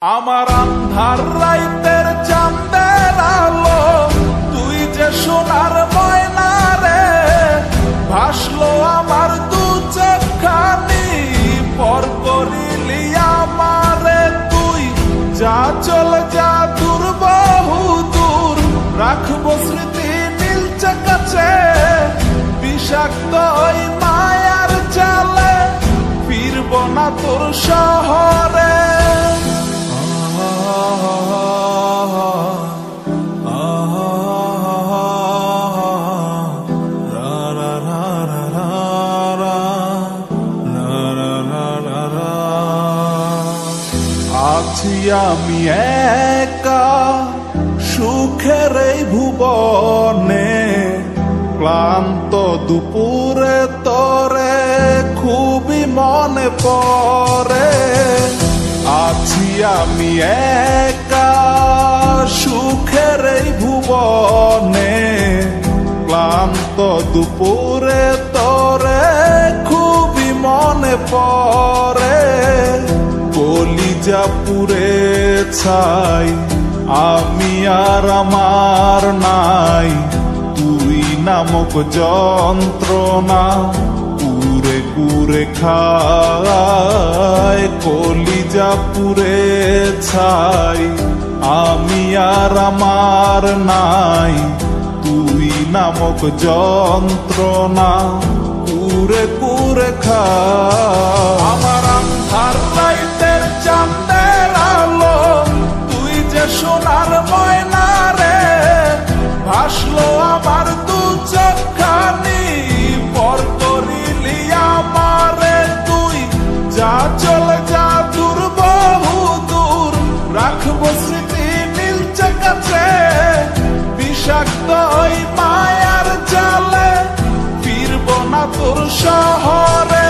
আমার আন্ধার রাইতের চাঁদের আলো, তুই যে সোনার ময়না রে, ভাসলো আমার দু চোখখানি, পর করিলি আমারে তুই। যা চলে যা দূর বহু দূর, রাখবো স্মৃতি নীলচে কাছে, বিষাক্ত ওই মায়ার জালে, ফিরব না তোর শহরে। আছি আমি একা সুখের এই ভুবনে, ক্লান্ত দুপুরে তোরে খুবই মনে পড়ে। আছি আমি একা সুখের এই ভুবনে, ক্লান্ত দুপুরে তোরে খুবই মনে পড়ে। কলিজা পুড়ে ছাই, আমি আর আমার নাই, তুই নামক যন্ত্রণা কুরে কুরে খায়। কলিজা পুড়ে ছাই, আমি আর আমার নাই, তুই নামক যন্ত্রণা কুরে কুরে খায়। আমার আন্ধার রাইতের চাঁদের আলো, তুই যে সোনার ময়না রে, ভাসলো আমার দু চোখখানি, পর করিলি আমারে তুই। যা চলে যা দূর বহু দূর, রাখবো স্মৃতি নীলচে কাছে, বিষাক্ত ওই মায়ার জালে, ফিরব না তোর শহরে।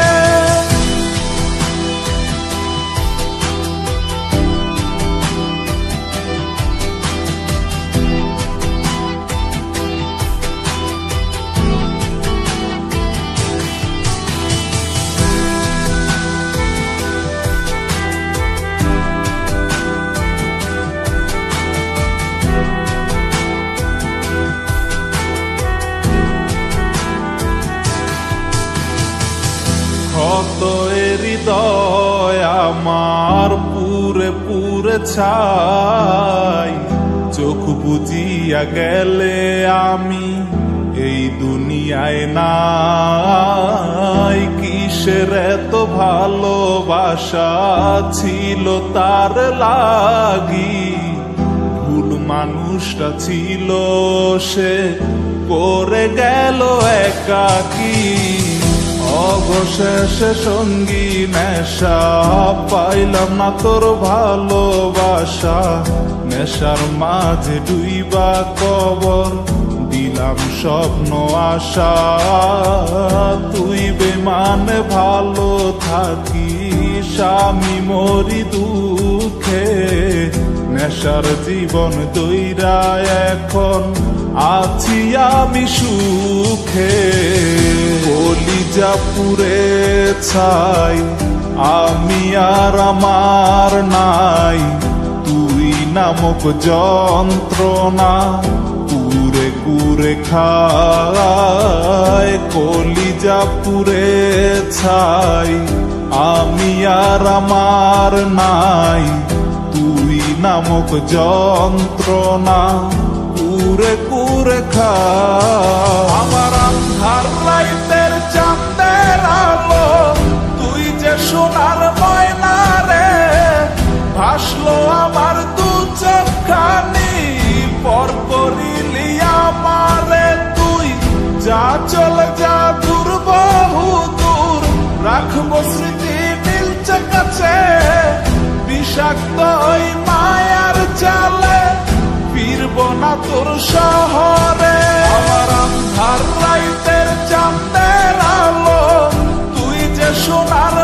কত হৃদয় আমার পুরে পুরে ছাই, চোখ বুজিয়া গেলে আমি এই দুনিয়ায় নাই। কিসের এত ভালোবাসা ছিল তার লাগি, ভুল মানুষটা ছিল সে, করে গেল একাকী। অবশেষে সঙ্গী নেশা, পাইলাম না তোর ভালোবাসা, নেশার মাঝে ডুইবা কবর দিলাম স্বপ্ন আশা। তুই বেমানে ভালো থাকিস, আমি মরি দুঃখে, নেশার জীবন দইরা এখন আছি আমি সুখে। কলিজা পুড়ে ছাই, আমি আর আমার নাই, তুই নামক যন্ত্রণা কুরে কুরে খায়। কলিজা পুড়ে ছাই, আমি আর আমার নাই, তুই নামক যন্ত্রণা কুরে কুরে খায়। আমার আন্ধার রাইতের চাঁদের আলো, তুই যে সোনার ময়না রে, ভাসলো আমার দু চোখখানি, পর করিলি আমারে তুই। যা চলে যা দূর বহু দূর, রাখবো স্মৃতি নীলচে কাছে, বিষাক্ত ওই মায়ার জালে, ফিরব না তোর শহরে। আমার আন্ধার রাইতের চাঁদের আলো, তুই যে সোনার